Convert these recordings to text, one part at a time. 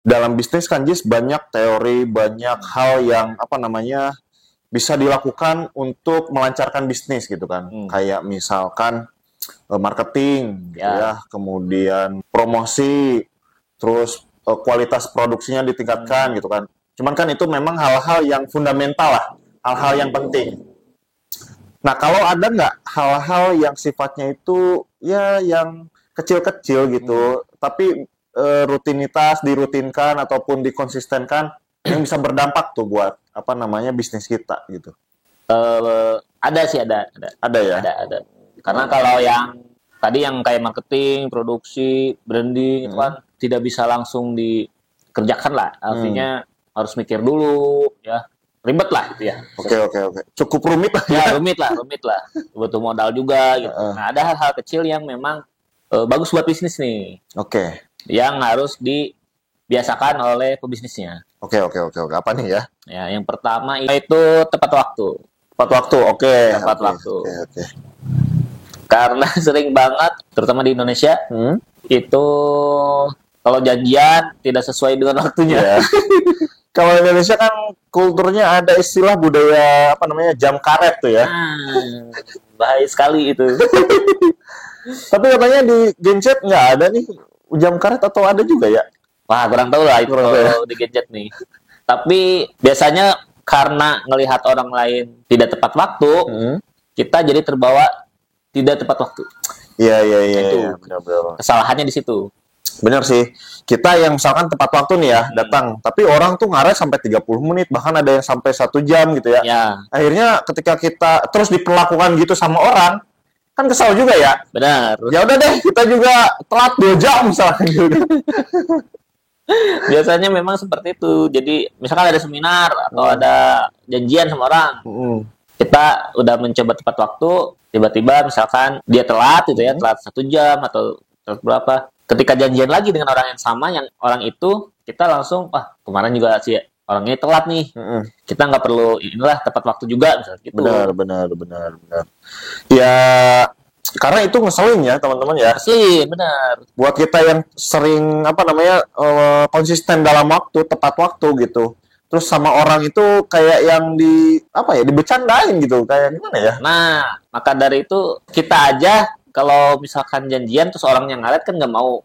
dalam bisnis kan Jis banyak teori, banyak hal yang bisa dilakukan untuk melancarkan bisnis gitu kan. Kayak misalkan marketing gitu ya, kemudian promosi, terus kualitas produksinya ditingkatkan gitu kan. Cuman kan itu memang hal-hal yang fundamental lah, hal-hal yang penting. Nah, kalau ada nggak hal-hal yang sifatnya itu ya yang kecil-kecil gitu, tapi rutinitas dirutinkan ataupun dikonsistenkan yang bisa berdampak tuh buat bisnis kita gitu. Ada sih, ada. Ada ya? Ada. Karena kalau yang tadi yang kayak marketing, produksi, branding itu kan tidak bisa langsung dikerjakan lah. Artinya harus mikir dulu ya. Ribet lah gitu ya. Oke. Cukup rumit lah. Ya, rumit lah. Butuh modal juga gitu. Nah, ada hal-hal kecil yang memang bagus buat bisnis nih. Oke. Yang harus dibiasakan oleh pebisnisnya. Oke. Apa nih ya? Ya, yang pertama itu tepat waktu. Tepat waktu. Tepat waktu. Oke. Karena sering banget, terutama di Indonesia, itu kalau janjian tidak sesuai dengan waktunya. Yeah. Kalau Indonesia kan kulturnya ada istilah budaya jam karet tuh ya. Bahaya sekali itu. Tapi katanya di Genjet nggak ada nih jam karet atau ada juga ya? Wah, kurang tahu lah itu di Genjet nih. Tapi biasanya karena ngelihat orang lain tidak tepat waktu, kita jadi terbawa tidak tepat waktu. Iya. Itu Benar. Kesalahannya di situ. Benar sih. Kita yang misalkan tepat waktu nih ya, datang. Tapi orang tuh ngaret sampai 30 menit, bahkan ada yang sampai 1 jam gitu ya. Akhirnya ketika kita terus diperlakukan gitu sama orang, kan kesal juga ya. Benar. Ya udah deh, kita juga telat 2 jam misalkan gitu. Biasanya memang seperti itu. Jadi misalkan ada seminar atau ada janjian sama orang. Kita udah mencoba tepat waktu, tiba-tiba misalkan dia telat gitu ya, telat 1 jam atau telat berapa. Ketika janjian lagi dengan orang yang sama, yang orang itu kita langsung, kemarin juga sih orangnya telat nih. Kita nggak perlu tepat waktu juga misalnya gitu. Benar. Ya, karena itu ngeselin ya teman-teman ya. Ngeselin, benar. Buat kita yang sering konsisten dalam waktu, tepat waktu gitu. Terus sama orang itu kayak yang dibecandain gitu, kayak gimana ya? Nah, maka dari itu kita aja kalau misalkan janjian terus orang yang ngaret kan nggak mau.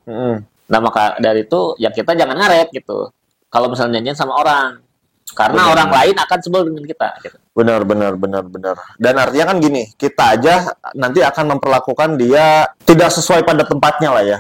Nah, maka dari itu ya kita jangan ngaret gitu. Kalau misalnya janjian sama orang. Karena orang lain akan sebel dengan kita. Gitu. Benar. Dan artinya kan gini, kita aja nanti akan memperlakukan dia tidak sesuai pada tempatnya lah ya.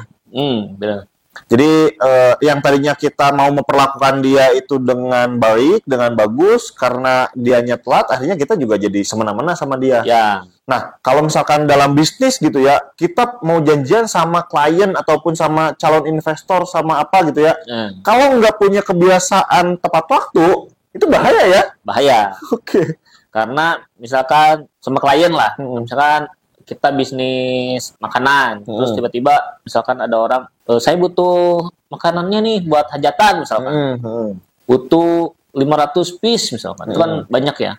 Benar. Jadi yang tadinya kita mau memperlakukan dia itu dengan baik, dengan bagus, karena dianya telat, akhirnya kita juga jadi semena-mena sama dia. Ya. Nah, kalau misalkan dalam bisnis gitu ya, kita mau janjian sama klien ataupun sama calon investor, sama apa gitu ya, kalau nggak punya kebiasaan tepat waktu, itu bahaya ya? Bahaya. Oke. Karena misalkan sama klien lah, misalkan kita bisnis makanan, terus tiba-tiba misalkan ada orang, saya butuh makanannya nih buat hajatan misalkan, butuh 500 piece misalkan, itu kan banyak ya.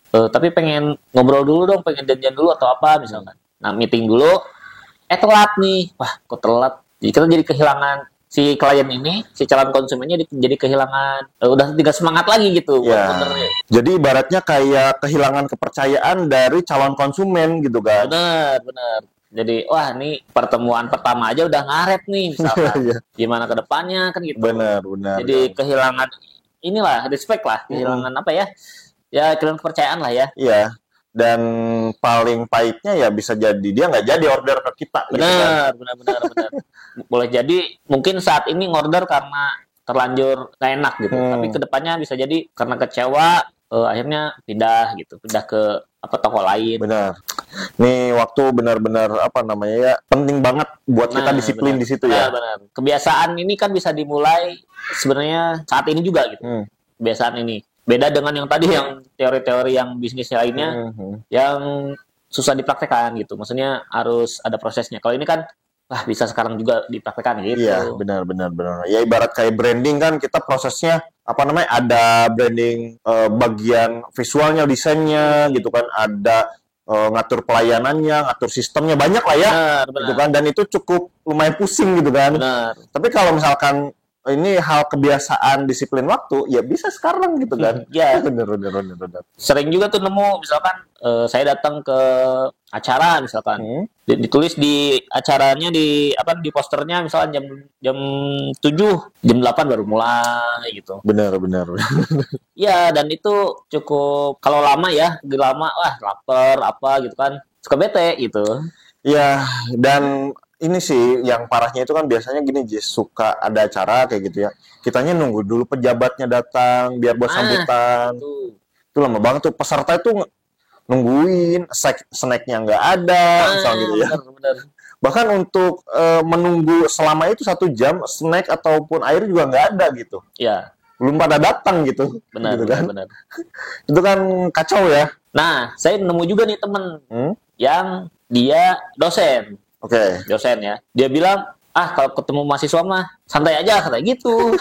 Tapi pengen ngobrol dulu dong, pengen janjian dulu atau apa misalkan. Nah, meeting dulu, telat nih, wah kok telat. Jadi kita jadi kehilangan si klien ini, si calon konsumennya jadi kehilangan, udah tidak semangat lagi gitu. Ya. Jadi ibaratnya kayak kehilangan kepercayaan dari calon konsumen gitu kan. Benar. Jadi wah nih pertemuan pertama aja udah ngaret nih misalkan. Gimana ke depannya kan gitu. Benar. Jadi kehilangan respect lah, kehilangan apa ya? Ya kehilangan kepercayaan lah ya. Iya. Dan paling pahitnya ya bisa jadi dia nggak jadi order ke kita. Benar. Boleh jadi mungkin saat ini ngorder karena terlanjur nggak enak gitu. Tapi kedepannya bisa jadi karena kecewa, akhirnya pindah ke toko lain. Benar. Nih waktu benar-benar penting banget buat kita disiplin di situ ya. Benar. Kebiasaan ini kan bisa dimulai sebenarnya saat ini juga gitu. Kebiasaan ini. Beda dengan yang tadi yang teori-teori yang bisnis lainnya yang susah dipraktekkan gitu. Maksudnya harus ada prosesnya. Kalau ini kan bisa sekarang juga dipraktekkan gitu. Iya, benar. Ya ibarat kayak branding kan kita prosesnya ada branding bagian visualnya, desainnya gitu kan, ada ngatur pelayanannya, ngatur sistemnya, banyak lah ya. Benar. Gitu kan, dan itu cukup lumayan pusing gitu kan. Benar. Tapi kalau misalkan ini hal kebiasaan disiplin waktu, ya bisa sekarang gitu kan. Ya. Bener. Sering juga tuh nemu misalkan saya datang ke acara misalkan ditulis di acaranya di posternya misalkan jam 7, jam 8 baru mulai gitu. Benar. Ya, dan itu cukup kalau lama ya, lama wah lapar apa gitu kan. Suka bete gitu. Ya, dan ini sih yang parahnya itu kan biasanya gini, Jis, suka ada acara kayak gitu ya. Kitanya nunggu dulu pejabatnya datang biar buat sambutan. Itu lama banget tuh, peserta itu nungguin, snacknya nggak ada, misalnya gitu ya. Bener. Bahkan untuk menunggu selama itu 1 jam, snack ataupun air juga nggak ada gitu. Ya. Belum pada datang gitu. Benar. Itu kan kacau ya. Nah, saya nemu juga nih temen yang dia dosen. Oke. Dosen ya. Dia bilang, kalau ketemu mahasiswa mah santai aja, kayak gitu.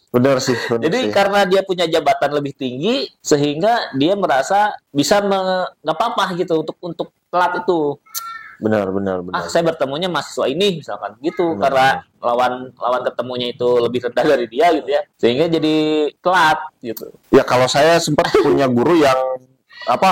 Benar sih. Jadi karena dia punya jabatan lebih tinggi, sehingga dia merasa bisa nggak apa-apa gitu untuk telat itu. Benar. Saya bertemunya mahasiswa ini misalkan gitu, karena lawan ketemunya itu lebih rendah dari dia gitu ya, sehingga jadi telat gitu. Ya kalau saya sempat punya guru yang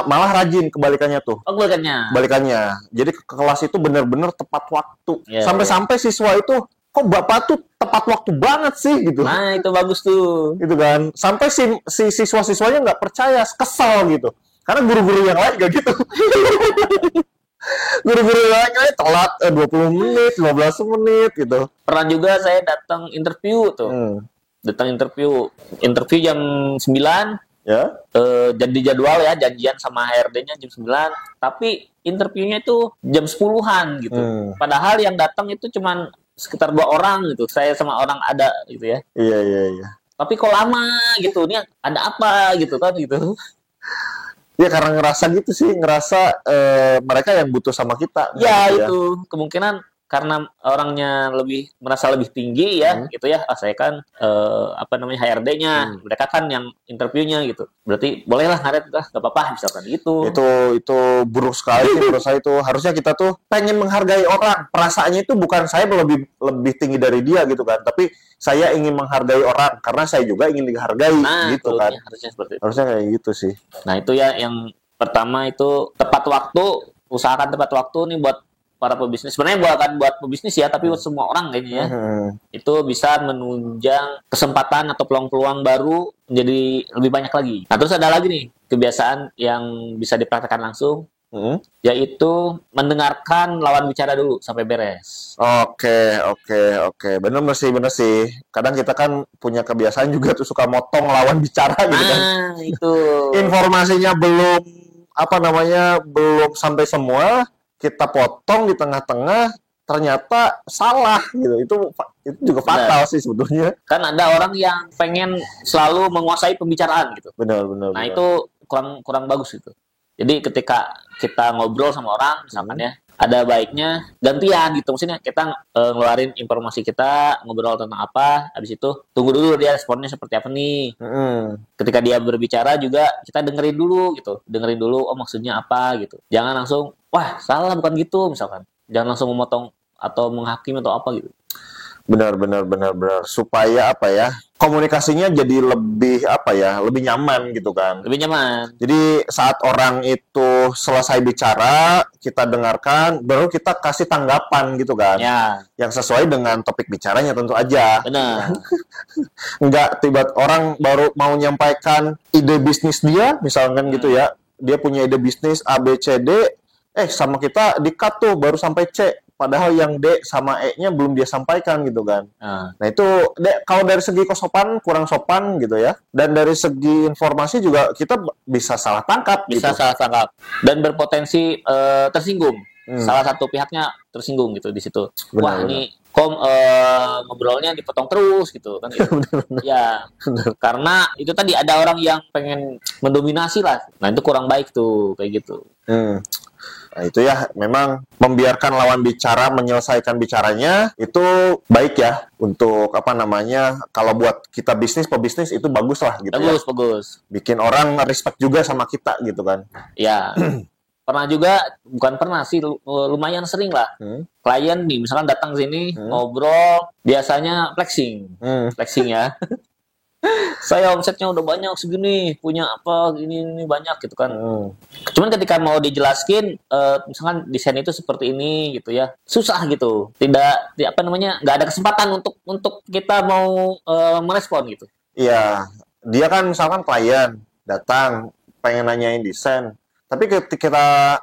malah rajin, kebalikannya tuh. Oh, kebalikannya. Jadi ke kelas itu benar-benar tepat waktu. Ya, sampai siswa itu, kok Bapak tuh tepat waktu banget sih gitu. Nah, itu bagus tuh. Gitu kan. Sampai si siswa-siswanya nggak percaya, kesal gitu. Karena guru-guru yang lain gak gitu. Guru-guru yang lain telat 20 menit, 15 menit gitu. Pernah juga saya datang interview tuh. Datang interview jam 9. Ya. Jadi jadwal ya, janjian sama HRD-nya jam 9, tapi interviewnya itu jam 10-an gitu. Padahal yang datang itu cuman sekitar 2 orang gitu. Saya sama orang ada gitu ya. Iya. Tapi kok lama gitu? Ini ada apa gitu kan gitu. Ya karena ngerasa gitu sih, ngerasa mereka yang butuh sama kita. Ya gitu, itu kemungkinan karena orangnya merasa lebih tinggi ya gitu ya. Saya kan HRD-nya, mereka kan yang interviewnya gitu. Berarti bolehlah ngaret lah, nggak apa-apa misalkan gitu. Itu buruk sekali sih menurut saya itu. Harusnya kita tuh pengen menghargai orang. Perasaannya itu bukan saya lebih tinggi dari dia gitu kan, tapi saya ingin menghargai orang karena saya juga ingin dihargai gitu kan. Harusnya seperti itu. Harusnya kayak gitu sih. Nah, itu ya yang pertama itu tepat waktu, usahakan tepat waktu nih buat para pebisnis. Sebenarnya bukan buat pebisnis ya, tapi buat semua orang kayaknya ya. Itu bisa menunjang kesempatan atau peluang-peluang baru menjadi lebih banyak lagi. Nah, terus ada lagi nih kebiasaan yang bisa dipraktekkan langsung, yaitu mendengarkan lawan bicara dulu sampai beres. Oke. Bener sih. Kadang kita kan punya kebiasaan juga tuh suka motong lawan bicara gitu kan. Itu. Informasinya belum sampai semua, kita potong di tengah-tengah, ternyata salah gitu. Itu juga fatal sih sebetulnya. Kan ada orang yang pengen selalu menguasai pembicaraan gitu. Benar. Nah, itu kurang bagus itu. Jadi ketika kita ngobrol sama orang misalkan ya, ada baiknya gantian gitu. Maksudnya kita ngeluarin informasi kita, ngobrol tentang apa, habis itu tunggu dulu dia responnya seperti apa nih. Ketika dia berbicara juga kita dengerin dulu gitu. Dengerin dulu, oh maksudnya apa gitu. Jangan langsung, wah salah bukan gitu misalkan. Jangan langsung memotong atau menghakimi atau apa gitu. Benar. Supaya komunikasinya jadi lebih nyaman gitu kan. Lebih nyaman. Jadi saat orang itu selesai bicara, kita dengarkan, baru kita kasih tanggapan gitu kan. Ya. Yang sesuai dengan topik bicaranya tentu aja. Benar. Enggak tiba-tiba orang baru mau menyampaikan ide bisnis dia, misalkan gitu ya. Dia punya ide bisnis A, B, C, D, sama kita di-cut tuh baru sampai C. Padahal yang D sama E-nya belum dia sampaikan gitu kan. Nah itu kalau dari segi kesopanan kurang sopan gitu ya. Dan dari segi informasi juga kita bisa salah tangkap. Bisa salah tangkap. Dan berpotensi tersinggung. Salah satu pihaknya tersinggung gitu di situ. Wah ini ngobrolnya dipotong terus gitu kan. Gitu. Ya karena itu tadi ada orang yang pengen mendominasi lah. Nah itu kurang baik tuh kayak gitu. Nah itu ya memang membiarkan lawan bicara menyelesaikan bicaranya itu baik ya untuk kalau buat kita pebisnis itu bagus lah gitu. Bagus. Bikin orang respect juga sama kita gitu kan. Ya. pernah juga, bukan pernah sih, lumayan sering lah. Klien nih misalkan datang sini ngobrol, biasanya flexing ya. Saya omsetnya udah banyak segini, punya apa ini banyak gitu kan. Cuman ketika mau dijelaskin, misalkan desain itu seperti ini gitu ya, susah gitu. Tidak apa namanya, nggak ada kesempatan untuk kita mau merespon gitu. Iya, dia kan misalkan klien datang pengen nanyain desain, tapi ketika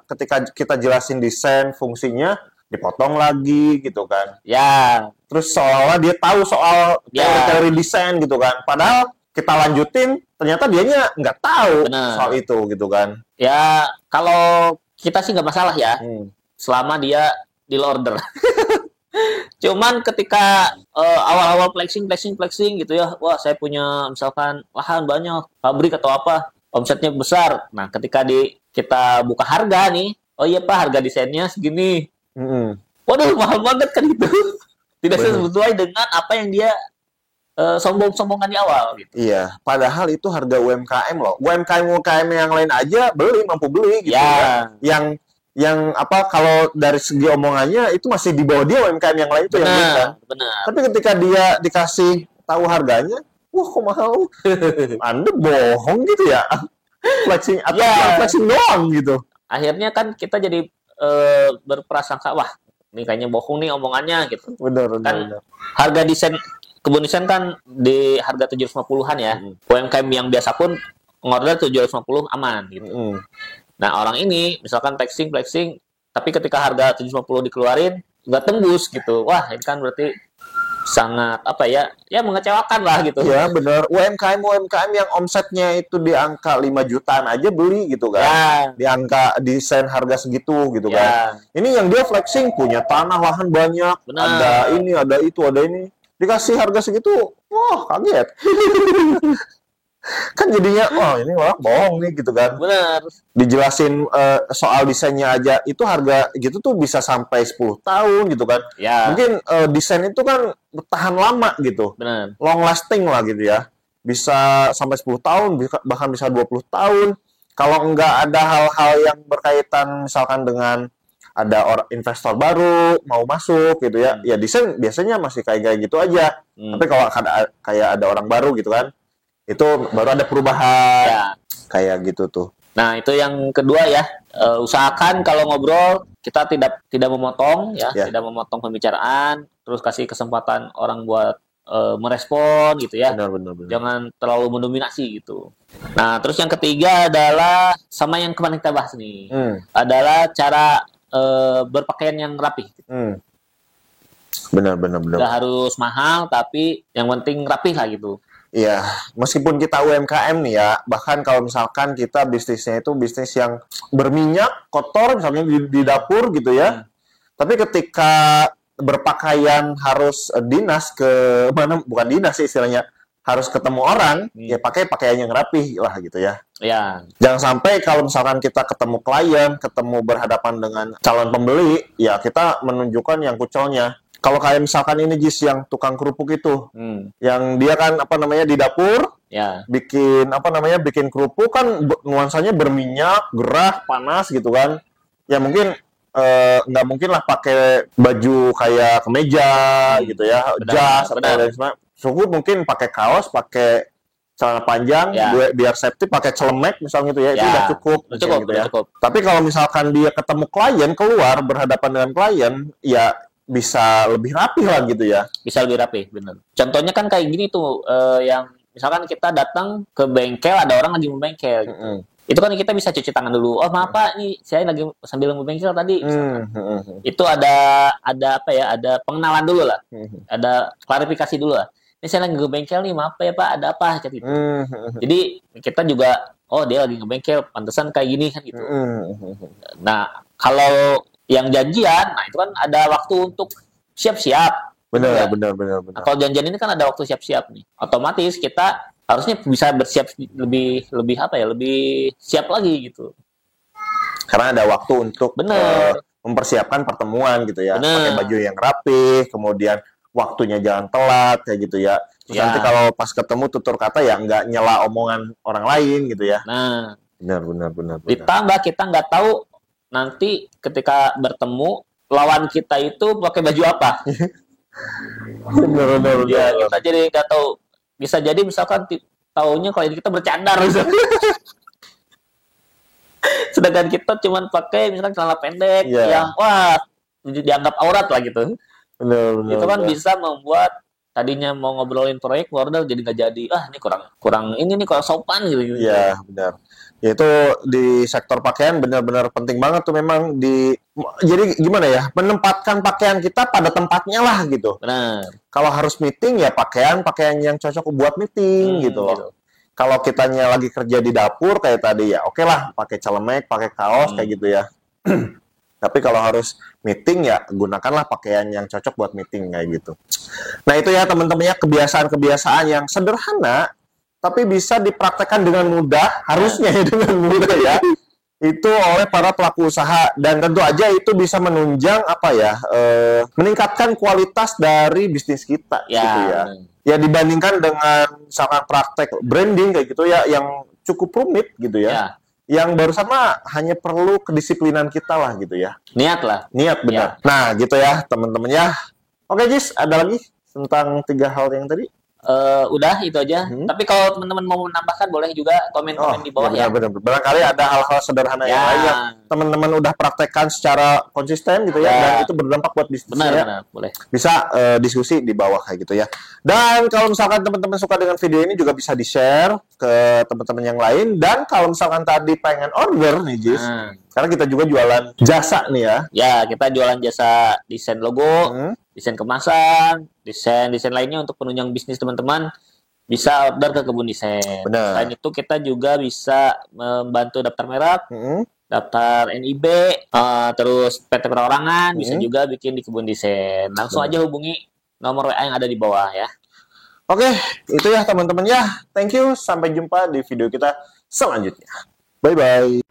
kita jelasin desain fungsinya dipotong lagi gitu kan. Ya. Terus seolah dia tahu soal teori desain gitu kan. Padahal kita lanjutin, ternyata dianya nggak tahu soal itu gitu kan. Ya, kalau kita sih nggak masalah ya, selama dia deal order. Cuman ketika awal-awal flexing gitu ya, wah saya punya misalkan lahan banyak, pabrik atau apa, omsetnya besar. Nah, ketika kita buka harga nih, oh iya Pak, harga desainnya segini. Waduh, mahal banget kan itu. Tidak sesuai dengan apa yang dia sombong-sombongan di awal gitu. Iya, padahal itu harga UMKM loh. UMKM yang lain aja mampu beli gitu ya. Yang apa, kalau dari segi omongannya itu masih di bawah dia, UMKM yang lain itu yang bisa. Benar. Tapi ketika dia dikasih tahu harganya, wah kok mahal. Anda bohong gitu ya. Flexing atau flexing doang gitu. Akhirnya kan kita jadi berprasangka, wah ini kayaknya bohong nih omongannya gitu. Benar. Harga desain kebun desain kan di harga 750-an ya. UMKM yang biasa pun ngorder 750 aman gitu. Nah, orang ini misalkan flexing, tapi ketika harga 750 dikeluarin nggak tembus gitu. Wah, ini kan berarti sangat apa ya mengecewakan lah gitu. Ya benar. UMKM yang omsetnya itu di angka 5 jutaan aja beli gitu kan. Di angka desain harga segitu gitu kan. Ini yang dia flexing punya tanah lahan banyak, ada ini, ada itu, ada ini. Dikasih harga segitu, wah kaget. Kan jadinya, oh ini malah bohong nih gitu kan. Benar. Dijelasin soal desainnya aja, itu harga gitu tuh bisa sampai 10 tahun gitu kan. Mungkin desain itu kan bertahan lama gitu. Benar. Long lasting lah gitu ya. Bisa sampai 10 tahun, bahkan bisa 20 tahun. Kalau enggak ada hal-hal yang berkaitan misalkan dengan ada investor baru mau masuk gitu ya. Ya desain biasanya masih kayak gitu aja. Tapi kalau kayak ada orang baru gitu kan, itu baru ada perubahan kayak gitu tuh. Nah, itu yang kedua ya, usahakan kalau ngobrol kita tidak memotong ya, tidak memotong pembicaraan, terus kasih kesempatan orang buat merespon gitu ya. Benar. Jangan terlalu mendominasi gitu. Nah, terus yang ketiga adalah sama yang kemarin kita bahas nih, adalah cara berpakaian yang rapi. Benar. Nggak harus mahal, tapi yang penting rapi lah gitu. Iya, meskipun kita UMKM nih ya, bahkan kalau misalkan kita bisnisnya itu bisnis yang berminyak, kotor, misalnya di dapur gitu ya. Tapi ketika berpakaian harus dinas ke mana, bukan dinas sih istilahnya, harus ketemu orang, ya pakai pakaian yang rapi lah gitu ya. Jangan sampai kalau misalkan kita ketemu klien, ketemu berhadapan dengan calon pembeli, ya kita menunjukkan yang kucelnya. Kalau kayak misalkan ini Jis yang tukang kerupuk itu, yang dia kan di dapur, bikin kerupuk kan nuansanya berminyak, gerah, panas gitu kan. Ya mungkin nggak mungkin lah pakai baju kayak kemeja gitu ya, jas atau lain sebagainya. Cukup mungkin pakai kaos, pakai celana panjang, biar safety, pakai celemek misalnya gitu ya, itu udah cukup. Cukup. Tapi kalau misalkan dia ketemu klien, keluar berhadapan dengan klien, ya bisa lebih rapi lah gitu ya. Bisa lebih rapi, benar. Contohnya kan kayak gini tuh, yang misalkan kita datang ke bengkel, ada orang lagi membengkel gitu. Itu kan kita bisa cuci tangan dulu. Oh maaf Pak, ini saya lagi sambil membengkel tadi. Itu ada apa ya? Ada pengenalan dulu lah. Ada klarifikasi dulu lah. Ini saya lagi ngebengkel nih, maaf ya Pak, ada apa gitu. Jadi kita juga, oh dia lagi ngebengkel, pantesan kayak gini kan gitu. Nah kalau yang janjian, nah itu kan ada waktu untuk siap-siap. Benar. Nah, kalau janjian ini kan ada waktu siap-siap nih. Otomatis kita harusnya bisa bersiap lebih siap lagi gitu. Karena ada waktu untuk mempersiapkan pertemuan gitu ya. Pakai baju yang rapi, kemudian waktunya jangan telat kayak gitu ya. Terus nanti kalau pas ketemu tutur kata ya nggak nyela omongan orang lain gitu ya. Nah, benar. ditambah kita nggak tahu nanti ketika bertemu lawan kita itu pakai baju apa. Benar. Ya, kita jadi nggak tahu. Bisa jadi misalkan taunya kalau kita bercandar misalkan. Sedangkan kita cuman pakai misalkan celana pendek yang wah dianggap aurat lah gitu. Benar. Itu kan bisa membuat tadinya mau ngobrolin proyek order jadi nggak jadi. Ini kurang ini nih kurang sopan gitu. Iya, benar. Itu di sektor pakaian benar-benar penting banget tuh memang jadi gimana ya, menempatkan pakaian kita pada tempatnya lah gitu. Benar. Kalau harus meeting ya pakaian yang cocok buat meeting gitu. Kalau kitanya lagi kerja di dapur kayak tadi ya oke lah pakai celemek, pakai kaos kayak gitu ya. Tapi kalau harus meeting ya gunakanlah pakaian yang cocok buat meeting kayak gitu. Nah itu ya teman-teman ya kebiasaan-kebiasaan yang sederhana tapi bisa dipraktekkan dengan mudah, harusnya dengan mudah ya. Itu oleh para pelaku usaha dan tentu aja itu bisa menunjang meningkatkan kualitas dari bisnis kita gitu ya. Ya dibandingkan dengan misalkan praktek branding kayak gitu ya yang cukup rumit gitu ya. Yang baru sama hanya perlu kedisiplinan kita lah gitu ya. Niat Benar. Nah gitu ya teman-teman ya. Oke Jis, ada lagi tentang 3 hal yang tadi? Udah itu aja. Tapi kalau teman-teman mau menambahkan boleh juga komen-komen di bawah ya. Benar. Barangkali ada hal-hal sederhana yang lain yang teman-teman udah praktekkan secara konsisten gitu ya dan itu berdampak buat bisnisnya. Benar, boleh. Bisa diskusi di bawah kayak gitu ya. Dan kalau misalkan teman-teman suka dengan video ini juga bisa di-share ke teman-teman yang lain dan kalau misalkan tadi pengen order nih Jis. Karena kita juga jualan jasa nih ya. Ya, kita jualan jasa desain logo, desain kemasan, desain lainnya untuk penunjang bisnis teman-teman bisa order ke Kebun Desain. Benar. Selain itu kita juga bisa membantu daftar merek, daftar NIB, terus PT perorangan, bisa juga bikin di Kebun Desain. Langsung aja hubungi nomor WA yang ada di bawah ya. Oke, itu ya teman-teman ya. Thank you, sampai jumpa di video kita selanjutnya. Bye-bye.